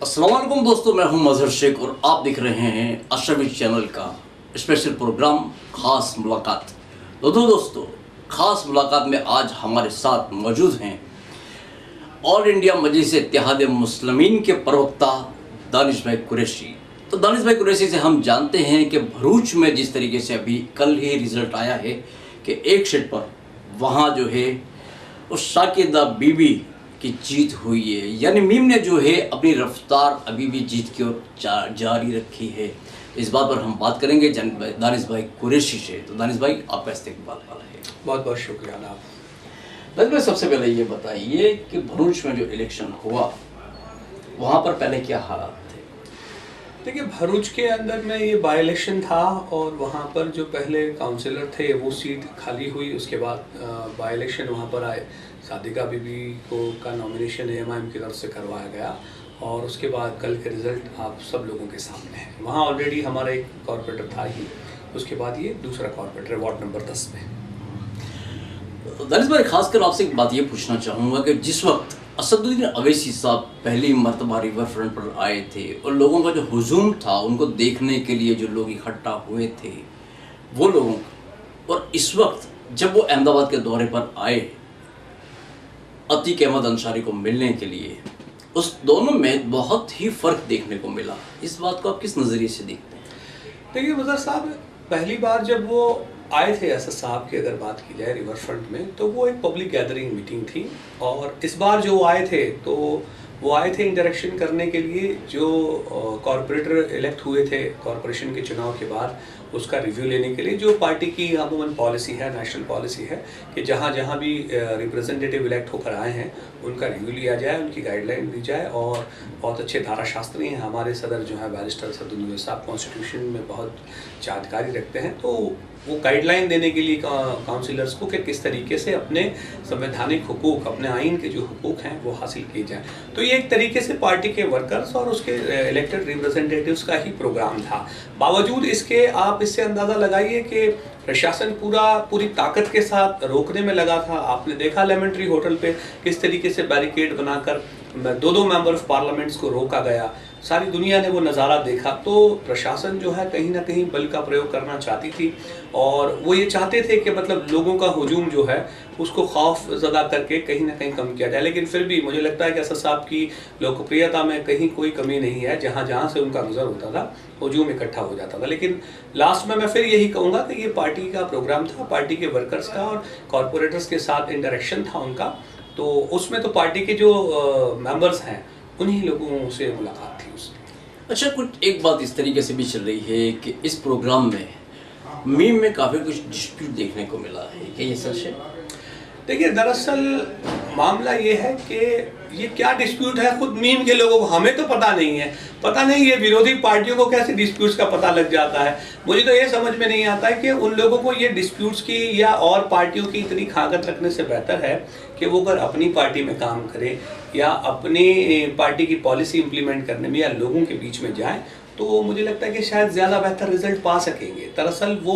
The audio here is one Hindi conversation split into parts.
अस्सलाम वालेकुम दोस्तों, मैं हूं मजहर शेख और आप देख रहे हैं अशरफी चैनल का स्पेशल प्रोग्राम खास मुलाकात। दोस्तों खास मुलाकात में आज हमारे साथ मौजूद हैं ऑल इंडिया मजलिस इत्तेहाद मुस्लिमीन के प्रवक्ता दानिश भाई कुरैशी। तो दानिश भाई कुरैशी से हम जानते हैं कि भरूच में जिस तरीके से अभी कल ही रिजल्ट आया है कि एक सीट पर वहाँ जो है उस शाकिदा बीबी की जीत हुई है, यानी मीम ने जो है अपनी रफ्तार अभी भी जीत की ओर जारी रखी है। इस बात पर हम बात करेंगे दानिश भाई कुरैशी से। तो दानिश भाई, आपका इस्तकबाल वाला है। बहुत बहुत शुक्रिया। दानिश भाई, सबसे पहले ये बताइए कि भरूच में जो इलेक्शन हुआ वहाँ पर पहले क्या हालात थे? देखिए, भरूच के अंदर में ये बाई इलेक्शन था और वहाँ पर जो पहले काउंसिलर थे वो सीट खाली हुई। उसके बाद बाई इलेक्शन वहाँ पर आए, सादिका बीबी का नॉमिनेशन एएमआईएम की तरफ से करवाया गया और उसके बाद कल के रिज़ल्ट आप सब लोगों के सामने हैं। वहाँ ऑलरेडी हमारा एक कॉर्पोरेटर था ही, उसके बाद ये दूसरा कॉर्पोरेटर वार्ड नंबर 10 में। दानिश भाई, खासकर आपसे एक बात ये पूछना चाहूँगा कि जिस वक्त असदुद्दीन अवैसी साहब पहली मरतबा रिवर फ्रंट पर आए थे और लोगों का जो हुजूम था, उनको देखने के लिए जो लोग इकट्ठा हुए थे वो लोगों, और इस वक्त जब वो अहमदाबाद के दौरे पर आए अतीक अहमद अंसारी को मिलने के लिए, उस दोनों में बहुत ही फ़र्क देखने को मिला। इस बात को आप किस नज़रिए से देखते हैं? देखिए मजहर साहब, पहली बार जब वो आए थे एसएस साहब की अगर बात की जाए रिवर फ्रंट में, तो वो एक पब्लिक गैदरिंग मीटिंग थी। और इस बार जो आए थे तो वो आए थे इंटरेक्शन करने के लिए। जो कॉरपोरेटर इलेक्ट हुए थे कॉरपोरेशन के चुनाव के बाद, उसका रिव्यू लेने के लिए, जो पार्टी की अमूमन पॉलिसी है, नेशनल पॉलिसी है कि जहाँ जहाँ भी रिप्रेजेंटेटिव इलेक्ट होकर आए हैं उनका रिव्यू लिया जाए, उनकी गाइडलाइन दी जाए। और बहुत अच्छे धाराशास्त्री हैं हमारे सदर जो है बैरिस्टर असदुद्दीन साहब, कॉन्स्टिट्यूशन में बहुत जानकारी रखते हैं, तो वो गाइडलाइन देने के लिए काउंसिलर्स को कि किस तरीके से अपने संवैधानिक हुकूक, अपने आइन के जो हुकूक हैं वो हासिल किए जाएं। तो ये एक तरीके से पार्टी के वर्कर्स और उसके इलेक्टेड रिप्रेजेंटेटिव्स का ही प्रोग्राम था। बावजूद इसके आप इससे अंदाज़ा लगाइए कि प्रशासन पूरी ताकत के साथ रोकने में लगा था। आपने देखा लेमेंट्री होटल पे किस तरीके से बैरिकेड बनाकर दो मेंबर ऑफ पार्लियामेंट्स को रोका गया। सारी दुनिया ने वो नज़ारा देखा। तो प्रशासन जो है कहीं ना कहीं बल का प्रयोग करना चाहती थी और वो ये चाहते थे कि मतलब लोगों का हुजूम जो है उसको खौफ ज़दा करके कहीं ना कहीं कम किया जाए। लेकिन फिर भी मुझे लगता है कि असद साहब की लोकप्रियता में कहीं कोई कमी नहीं है। जहाँ जहाँ से उनका गुजर होता था हुजूम इकट्ठा हो जाता था। लेकिन लास्ट में मैं फिर यही कहूँगा कि ये पार्टी का प्रोग्राम था, पार्टी के वर्कर्स का और कॉरपोरेटर्स के साथ इंटरेक्शन था उनका। तो उसमें तो पार्टी के जो मेंबर्स हैं उन्हीं लोगों से मुलाकात थी उसकी। अच्छा, कुछ एक बात इस तरीके से भी चल रही है कि इस प्रोग्राम में मीम में काफ़ी कुछ डिस्प्यूट देखने को मिला है, क्या ये सच है? देखिए, दरअसल मामला ये है कि ये क्या डिस्प्यूट है खुद मीम के लोगों को हमें तो पता नहीं है। पता नहीं ये विरोधी पार्टियों को कैसे डिस्प्यूट्स का पता लग जाता है। मुझे तो ये समझ में नहीं आता है कि उन लोगों को ये डिस्प्यूट्स की या और पार्टियों की इतनी खाकत रखने से बेहतर है कि वो अगर अपनी पार्टी में काम करें या अपनी पार्टी की पॉलिसी इंप्लीमेंट करने में या लोगों के बीच में जाएं, तो मुझे लगता है कि शायद ज़्यादा बेहतर रिजल्ट पा सकेंगे। दरअसल वो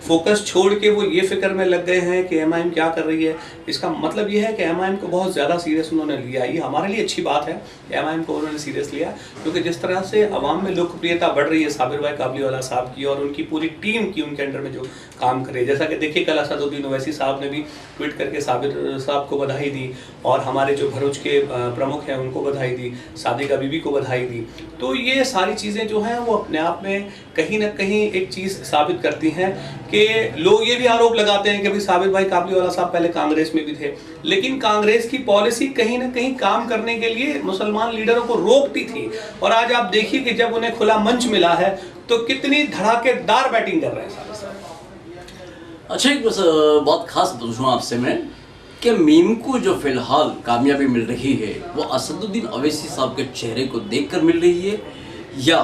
फोकस छोड़ के वो ये फिक्र में लग गए हैं कि एमआईएम क्या कर रही है। इसका मतलब ये है कि एमआईएम को बहुत ज़्यादा सीरियस उन्होंने लिया। ये हमारे लिए अच्छी बात है कि एमआईएम को उन्होंने सीरियस लिया, क्योंकि जिस तरह से अवाम में लोकप्रियता बढ़ रही है साबिर भाई काबलीवाला साहब की और उनकी पूरी टीम की, उनके अंडर में जो काम करे, जैसा कि देखिए कल असदुद्दीन ओवैसी साहब ने भी ट्वीट करके साबिर साहब को बधाई दी और हमारे जो भरूच के प्रमुख हैं उनको बधाई दी, सादिका बीबी को बधाई दी। तो ये सारी चीज़ें जो हैं वो अपने आप में कहीं ना कहीं एक चीज़ साबित करती हैं कि लोग ये भी आरोप लगाते हैं कि भाई साबिर भाई काबलीवाला साहब पहले कांग्रेस में भी थे, लेकिन कांग्रेस की पॉलिसी कहीं ना कहीं काम करने के लिए मुसलमान लीडरों को रोकती थी। और आज आप देखिए कि जब उन्हें खुला मंच मिला है तो कितनी धड़ाकेदार बैटिंग कर रहे हैं साबिर साहब। अच्छा, एक बस बहुत खास पूछूँ आपसे मैं कि मीम को जो फिलहाल कामयाबी मिल रही है वो असदुद्दीन अवैसी साहब के चेहरे को देखकर मिल रही है या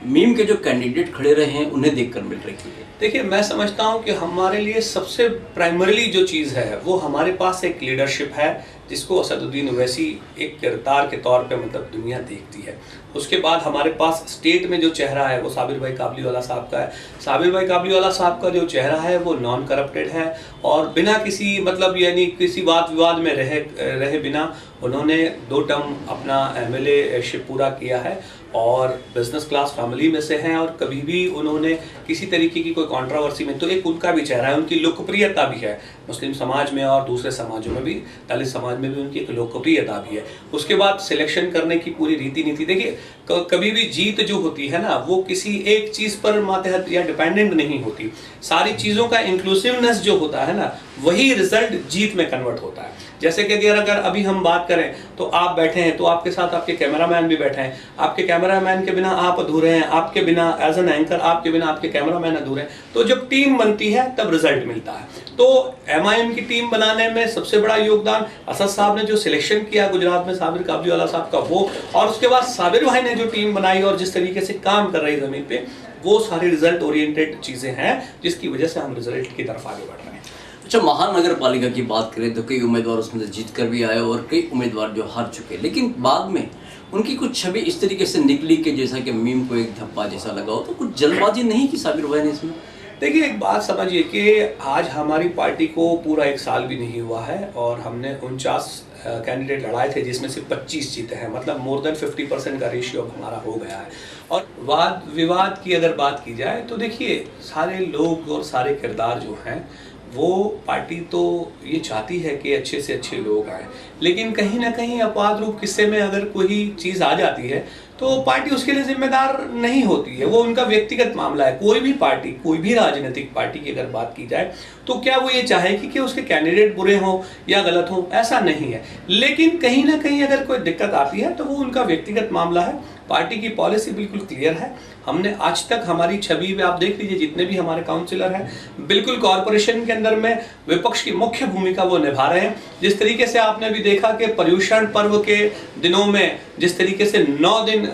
मीम के जो कैंडिडेट खड़े रहे हैं उन्हें देखकर मिल रही है? देखिए, मैं समझता हूं कि हमारे लिए सबसे प्राइमरीली जो चीज़ है वो हमारे पास एक लीडरशिप है जिसको असदुद्दीन ओवैसी एक किरदार के तौर पे मतलब दुनिया देखती है। उसके बाद हमारे पास स्टेट में जो चेहरा है वो साबिर भाई काबलीवाला साहब का है। साबिर भाई काबलीवाला साहब का जो चेहरा है वो नॉन करप्टेड है और बिना किसी मतलब यानी किसी वाद विवाद में रहे बिना उन्होंने 2 टर्म अपना एमएलए शिप पूरा किया है और बिजनेस क्लास फैमिली में से हैं और कभी भी उन्होंने किसी तरीके की कोई कंट्रोवर्सी में, तो एक उनका भी चेहरा है, उनकी लोकप्रियता भी है मुस्लिम समाज में और दूसरे समाजों में भी, दलित समाज में भी उनकी एक लोकप्रियता भी है। उसके बाद सिलेक्शन करने की पूरी रीति नीति, देखिए कभी भी जीत जो होती है ना वो किसी एक चीज पर मातहत या डिपेंडेंट नहीं होती, सारी चीजों का इंक्लूसिवनेस जो होता है ना वही रिजल्ट जीत में कन्वर्ट होता है। जैसे कि अगर अभी हम बात करें तो आप बैठे हैं तो आपके साथ आपके कैमरामैन भी बैठे हैं, आपके कैमरामैन के बिना आप अधूरे हैं, आपके बिना एज एन एंकर आपके बिना आपके कैमरामैन अधूरे हैं। तो जब टीम बनती है तब रिजल्ट मिलता है। तो एमआईएम की टीम बनाने में सबसे बड़ा योगदान असद साहब ने जो सिलेक्शन किया गुजरात में साबिर काबलीवाला साहब का वो, और उसके बाद साबिर भाई ने जो टीम बनाई और जिस तरीके से काम कर रही जमीन पे, वो सारी रिजल्ट ओरिएंटेड चीजें हैं जिसकी वजह से हम रिजल्ट की तरफ आगे बढ़ रहे हैं। अच्छा, महानगर पालिका की बात करें तो कई उम्मीदवार उसमें से जीत कर भी आए और कई उम्मीदवार जो हार चुके, लेकिन बाद में उनकी कुछ छवि इस तरीके से निकली कि जैसा कि मीम को एक धब्बा जैसा लगा हो, तो कुछ जल्दबाजी नहीं की साबिर भाई ने इसमें? देखिए एक बात समझिए कि आज हमारी पार्टी को पूरा 1 साल भी नहीं हुआ है और हमने 49 कैंडिडेट लड़ाए थे जिसमें से 25 जीते हैं, मतलब मोर देन 50% का रेशियो अब हमारा हो गया है। और वाद विवाद की अगर बात की जाए तो देखिए सारे लोग और सारे किरदार जो हैं वो पार्टी तो ये चाहती है कि अच्छे से अच्छे लोग आए, लेकिन कहीं ना कहीं अपवाद रूप किस्से में अगर कोई चीज़ आ जाती है तो पार्टी उसके लिए जिम्मेदार नहीं होती है, वो उनका व्यक्तिगत मामला है। कोई भी पार्टी, कोई भी राजनीतिक पार्टी की अगर बात की जाए तो क्या वो ये चाहेगी कि उसके कैंडिडेट बुरे हों या गलत हों? ऐसा नहीं है, लेकिन कहीं ना कहीं अगर कोई दिक्कत आती है तो वो उनका व्यक्तिगत मामला है। पार्टी की पॉलिसी बिल्कुल क्लियर है। हमने आज तक हमारी छवि में आप देख लीजिए जितने भी हमारे काउंसिलर हैं बिल्कुल कॉरपोरेशन के अंदर में विपक्ष की मुख्य भूमिका वो निभा रहे हैं। जिस तरीके से आपने भी देखा कि पर्यूषण पर्व के दिनों में जिस तरीके से 9 दिन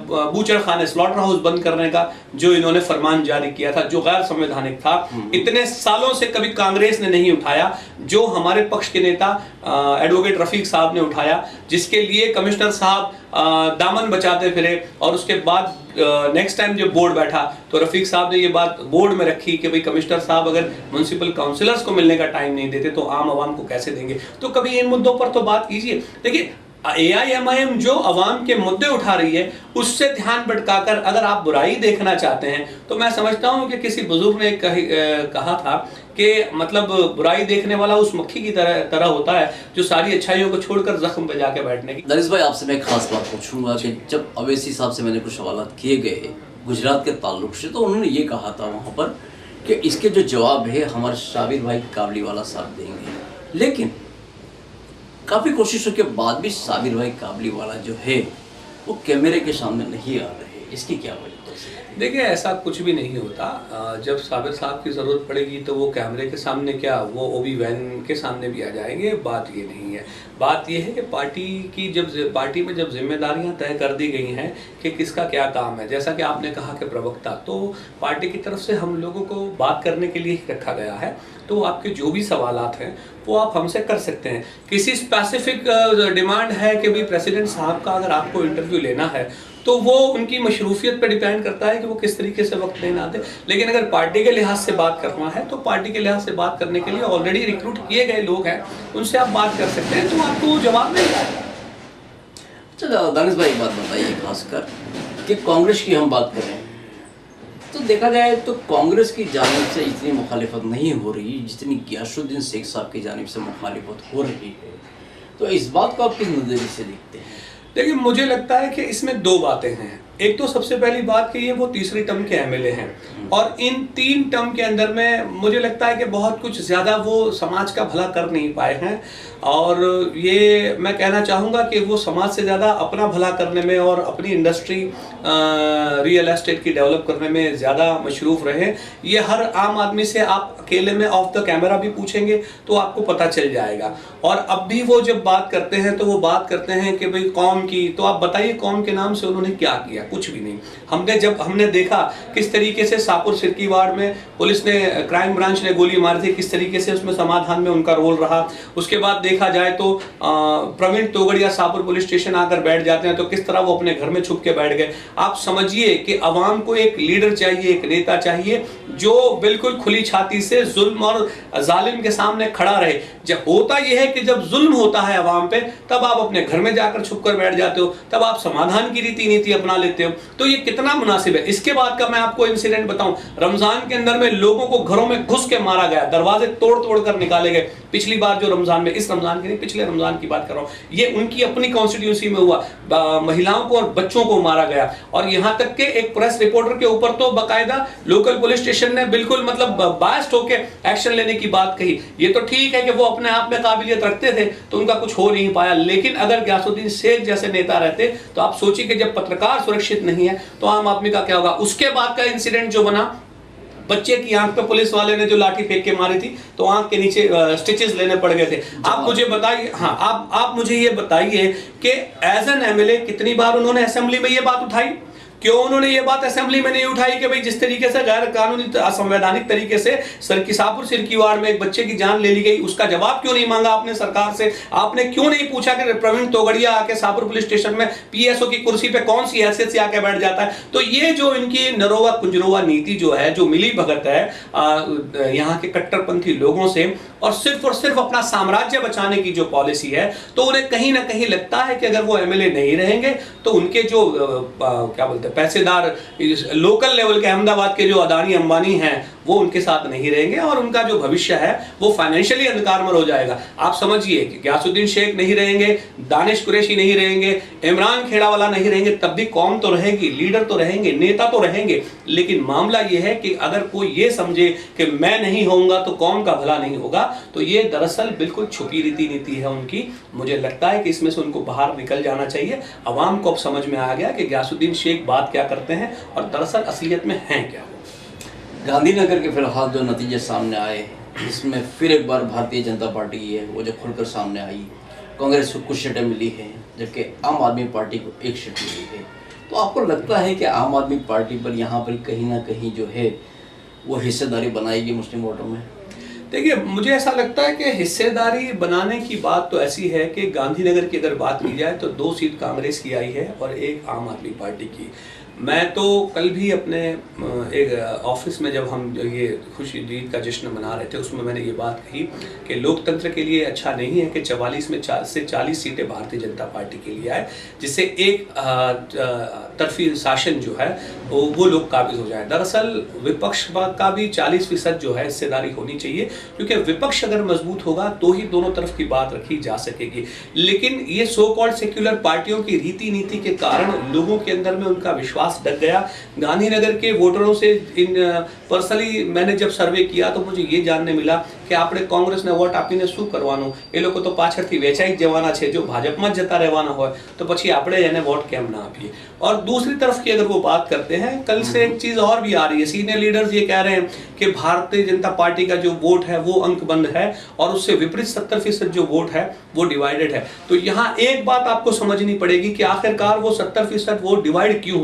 बूचड़ खाने स्लॉटर हाउस बंद करने का जो इन्होंने फरमान जारी किया था, जो गैर संवैधानिक था, इतने सालों से कभी कांग्रेस ने नहीं उठाया, जो हमारे पक्ष के नेता एडवोकेट रफीक साहब ने उठाया, जिसके लिए कमिश्नर साहब दामन बचाते फिरे। और उसके बाद नेक्स्ट टाइम जब बोर्ड बैठा तो रफीक साहब ने ये बात बोर्ड में रखी कि भाई कमिश्नर साहब अगर म्युनिसिपल काउंसिलर्स को मिलने का टाइम नहीं देते तो आम आवाम को कैसे देंगे। तो कभी इन मुद्दों पर तो बात कीजिए। देखिए AIMIM जो अवाम के मुद्दे उठा रही है उससे ध्यान भटकाकर अगर आप बुराई देखना चाहते हैं तो मैं समझता हूं कि किसी बुजुर्ग ने कहा था कि मतलब बुराई देखने वाला उस मक्खी की तरह होता है जो सारी अच्छाइयों को छोड़कर जख्म पे जाके बैठने की। दनिश भाई आपसे मैं एक खास बात पूछूंगा कि जब अवैसी साहब से मैंने कुछ सवाल किए गए गुजरात के ताल्लुक से, तो उन्होंने ये कहा था वहाँ पर कि इसके जो जवाब है हमारे साबिर भाई काबलीवाला साहब देंगे, लेकिन काफ़ी कोशिशों के बाद भी साबिर भाई काबलीवाला जो है वो कैमरे के सामने नहीं आ रहे, इसकी क्या वजह? देखिए ऐसा कुछ भी नहीं होता। जब साबिर साहब की ज़रूरत पड़ेगी तो वो कैमरे के सामने क्या, वो ओबी वैन के सामने भी आ जाएंगे। बात ये नहीं है, बात ये है कि पार्टी में जब जिम्मेदारियां तय कर दी गई हैं कि किसका क्या काम है, जैसा कि आपने कहा कि प्रवक्ता, तो पार्टी की तरफ से हम लोगों को बात करने के लिए ही रखा गया है। तो आपके जो भी सवालात हैं वो आप हमसे कर सकते हैं। किसी स्पेसिफिक डिमांड है कि भाई प्रेसिडेंट साहब का अगर आपको इंटरव्यू लेना है तो वो उनकी मशरूफियत पर डिपेंड करता है कि वो किस तरीके से वक्त लेना आते। लेकिन अगर पार्टी के लिहाज से बात करना है तो पार्टी के लिहाज से बात करने के लिए ऑलरेडी रिक्रूट किए गए लोग हैं, उनसे आप बात कर सकते हैं तो आपको जवाब मिल जाएगा। चलो दानिश भाई एक बात बताइए, खासकर कि कांग्रेस की हम बात करें तो देखा जाए तो कांग्रेस की जानिब से इतनी मुखालिफत नहीं हो रही जितनी गियासुद्दीन शेख साहब की जानिब से मुखालिफत हो रही है, तो इस बात को आप किस नज़रिए से देखते हैं? देखिए मुझे लगता है कि इसमें 2 बातें हैं। एक तो सबसे पहली बात कि ये वो तीसरी टर्म के एमएलए हैं और इन 3 टर्म के अंदर में मुझे लगता है कि बहुत कुछ ज़्यादा वो समाज का भला कर नहीं पाए हैं। और ये मैं कहना चाहूँगा कि वो समाज से ज़्यादा अपना भला करने में और अपनी इंडस्ट्री रियल एस्टेट की डेवलप करने में ज़्यादा मशरूफ़ रहे। ये हर आम आदमी से आप अकेले में ऑफ द कैमरा भी पूछेंगे तो आपको पता चल जाएगा। और अब भी वो जब बात करते हैं तो वो बात करते हैं कि भाई कौम की, तो आप बताइए कौम के नाम से उन्होंने क्या किया? कुछ भी नहीं। हमने देखा किस तरीके से शाहपुर सिरकीवाड़ में पुलिस ने, क्राइम ब्रांच ने गोली मारी थी, किस तरीके से उसमें समाधान में उनका रोल रहा। उसके बाद देखा जाए तो प्रवीण तोगड़िया शाहपुर पुलिस स्टेशन आकर बैठ जाते हैं तो किस तरह वो अपने घर में छुप के बैठ गए। आप समझिए कि अवाम को एक लीडर चाहिए, एक नेता चाहिए जो बिल्कुल खुली छाती से जुल्म और जालिम के सामने खड़ा रहे। जब होता यह है कि जब जुल्म होता है अवाम पे, तब आप अपने घर में जाकर छुप कर बैठ जाते हो, तब आप समाधान की रीति नीति अपना लेते हो। तो ये कितना मुनासिब है। इसके बाद का मैं आपको इंसिडेंट बताऊं, रमजान के अंदर में लोगों को घरों में घुस के मारा गया, दरवाजे तोड़ तोड़ कर निकाले गए। पिछली बार जो रमजान में, इस रमजान की नहीं, पिछले रमजान की बात कर रहा हूं, ये उनकी अपनी कॉन्स्टिट्यूंसी में हुआ। महिलाओं को और बच्चों को मारा गया, और यहां तक के एक प्रेस रिपोर्टर के ऊपर तो बाकायदा लोकल पुलिस स्टेशन ने बिल्कुल मतलब बायस्ड होके एक्शन लेने की बात कही। ये तो ठीक है कि वो अपने आप में काबिलियत रखते थे तो उनका कुछ हो नहीं पाया, लेकिन अगर गयासुद्दीन शेख जैसे नेता रहते तो आप सोचिए कि जब पत्रकार सुरक्षित नहीं है तो आम आदमी का क्या होगा। उसके बाद का इंसिडेंट जो बना, बच्चे की आंख पे पुलिस वाले ने जो लाठी फेंक के मारी थी तो आंख के नीचे स्टिचेस लेने पड़ गए थे। आप मुझे बताइए, हाँ आप मुझे ये बताइए कि एज एन एमएलए कितनी बार उन्होंने असेंबली में ये बात उठाई? क्यों उन्होंने ये बात असेंबली में नहीं उठाई कि भाई जिस तरीके से गैर कानूनी असंवैधानिक तरीके से शाहपुर सिरकीवाड़ में एक बच्चे की जान ले ली गई, उसका जवाब क्यों नहीं मांगा आपने सरकार से? आपने क्यों नहीं पूछा कि प्रवीण तोगड़िया आके शाहपुर पुलिस स्टेशन में पीएसओ की कुर्सी पे कौन सी हैसियत से आके बैठ जाता है? तो ये जो इनकी नरोवा कुंजरोवा नीति जो है, जो मिली भगत है यहाँ के कट्टरपंथी लोगों से, और सिर्फ अपना साम्राज्य बचाने की जो पॉलिसी है, तो उन्हें कहीं ना कहीं लगता है कि अगर वो एमएलए नहीं रहेंगे तो उनके जो क्या बोलते हैं पैसेदार लोकल लेवल के अहमदाबाद के जो अदानी अंबानी हैं वो उनके साथ नहीं रहेंगे और उनका जो भविष्य है वो फाइनेंशियली अंधकारमय हो जाएगा। आप समझिए कि गयासुद्दीन शेख नहीं रहेंगे, दानिश कुरैशी नहीं रहेंगे, इमरान खेड़ावाला नहीं रहेंगे, तब भी कौम तो रहेगी, लीडर तो रहेंगे, नेता तो रहेंगे। लेकिन मामला यह है कि अगर कोई ये समझे कि मैं नहीं होऊंगा तो कौम का भला नहीं होगा, तो ये दरअसल बिल्कुल छुपी रीति नीति है उनकी। मुझे लगता है कि इसमें से उनको बाहर निकल जाना चाहिए। अवाम को अब समझ में आ गया कि गयासुद्दीन शेख बात क्या करते हैं और दरअसल असलियत में हैं क्या। गांधीनगर के फिलहाल जो नतीजे सामने आए, इसमें फिर एक बार भारतीय जनता पार्टी है वो जो खुलकर सामने आई। कांग्रेस को कुछ सीटें मिली हैं जबकि आम आदमी पार्टी को एक सीट मिली है। तो आपको लगता है कि आम आदमी पार्टी पर यहाँ पर कहीं ना कहीं जो है वो हिस्सेदारी बनाएगी मुस्लिम वोटों में? देखिए, मुझे ऐसा लगता है कि हिस्सेदारी बनाने की बात तो ऐसी है कि गांधीनगर की अगर बात की जाए तो 2 सीट कांग्रेस की आई है और 1 आम आदमी पार्टी की। मैं तो कल भी अपने एक ऑफिस में जब हम ये खुशी ईद का जश्न मना रहे थे उसमें मैंने ये बात कही कि लोकतंत्र के लिए अच्छा नहीं है कि 44 में से 40 सीटें भारतीय जनता पार्टी के लिए आए, जिससे एक तरफी शासन जो है वो लोग काबिज हो जाए। दरअसल विपक्ष का भी 40% जो है हिस्सेदारी होनी चाहिए, क्योंकि विपक्ष अगर मजबूत होगा तो ही दोनों तरफ की बात रखी जा सकेगी। लेकिन ये सो कॉल्ड सेक्युलर पार्टियों की रीति नीति के कारण लोगों के अंदर में उनका विश्वास डग गया। गांधीनगर के वोटरों से पर्सनली मैंने जब सर्वे किया तो मुझे ये जानने मिला कि આપણે કોંગ્રેસને વોટ આપીને શું કરવાનું, એ લોકો તો પાછળથી વેચાઈ જવાના છે। जो ભાજપમાં જતા રહેવાના હોય तो પછી આપણે એને વોટ કેમ ના આપીએ। और दूसरी तरफ की अगर वो बात करते हैं, कल से एक चीज और भी आ रही है। सीनियर लीडर्स ये कह रहे हैं कि भारतीय जनता पार्टी का जो वोट है वो अंकबंद है और उससे विपरीत 70% जो वोट है वो डिवाइडेड है। तो यहाँ एक बात आपको समझनी पड़ेगी कि आखिरकार वो 70% वोट डिवाइड क्यों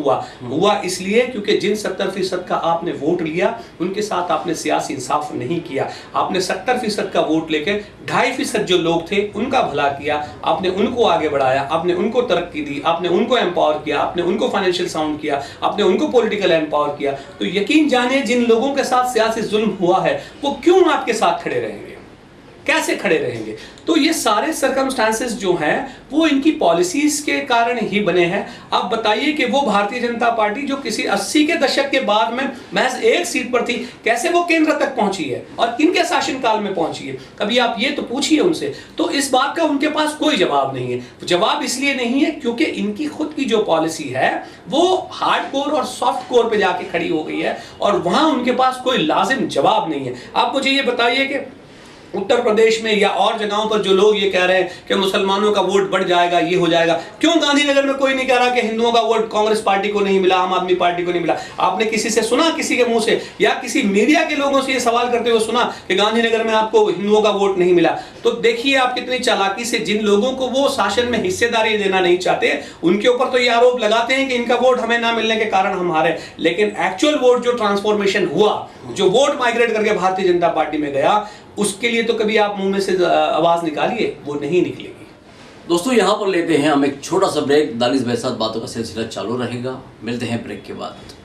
हुआ इसलिए क्योंकि जिन 70% का आपने वोट लिया उनके साथ आपने सियासी इंसाफ नहीं किया। आपने 70% का वोट लेके 2.5% जो लोग थे उनका भला किया, आपने उनको आगे बढ़ाया, आपने उनको तरक्की दी, आपने उनको एम्पावर किया, आपने उनको फाइनेंशियल साउंड किया, आपने उनको पॉलिटिकल एम्पावर किया। तो यकीन जानिए जिन लोगों के साथ सियासी जुल्म हुआ है वो क्यों आपके साथ खड़े रहेंगे, कैसे खड़े रहेंगे? तो ये सारे सर्कमस्टांसेस जो हैं वो इनकी पॉलिसीज के कारण ही बने हैं। अब बताइए कि वो भारतीय जनता पार्टी जो किसी 80 के दशक के बाद में महज 1 सीट पर थी, कैसे वो केंद्र तक पहुंची है और किनके शासनकाल में पहुंची है? कभी आप ये तो पूछिए उनसे। तो इस बात का उनके पास कोई जवाब नहीं है। जवाब इसलिए नहीं है क्योंकि इनकी खुद की जो पॉलिसी है वो हार्ड कोर और सॉफ्ट कोर पे जाके खड़ी हो गई है और वहां उनके पास कोई लाजिम जवाब नहीं है। आप मुझे ये बताइए कि उत्तर प्रदेश में या और जगहों पर जो लोग ये कह रहे हैं कि मुसलमानों का वोट बढ़ जाएगा, ये हो जाएगा, क्यों गांधीनगर में कोई नहीं कह रहा कि हिंदुओं का वोट कांग्रेस पार्टी को नहीं मिला, आम आदमी पार्टी को नहीं मिला? आपने किसी से सुना, किसी के मुंह से या किसी मीडिया के लोगों से ये सवाल करते हुए सुना कि गांधीनगर में आपको हिंदुओं का वोट नहीं मिला? तो देखिए आप कितनी चालाकी से जिन लोगों को वो शासन में हिस्सेदारी देना नहीं चाहते उनके ऊपर तो ये आरोप लगाते हैं कि इनका वोट हमें ना मिलने के कारण हम हारे, लेकिन एक्चुअल वोट जो ट्रांसफॉर्मेशन हुआ, जो वोट माइग्रेट करके भारतीय जनता पार्टी में गया, उसके लिए तो कभी आप मुंह में से आवाज निकालिए, वो नहीं निकलेगी। दोस्तों यहाँ पर लेते हैं हम एक छोटा सा ब्रेक। दानिश भाई साथ बातों का सिलसिला चालू रहेगा, मिलते हैं ब्रेक के बाद।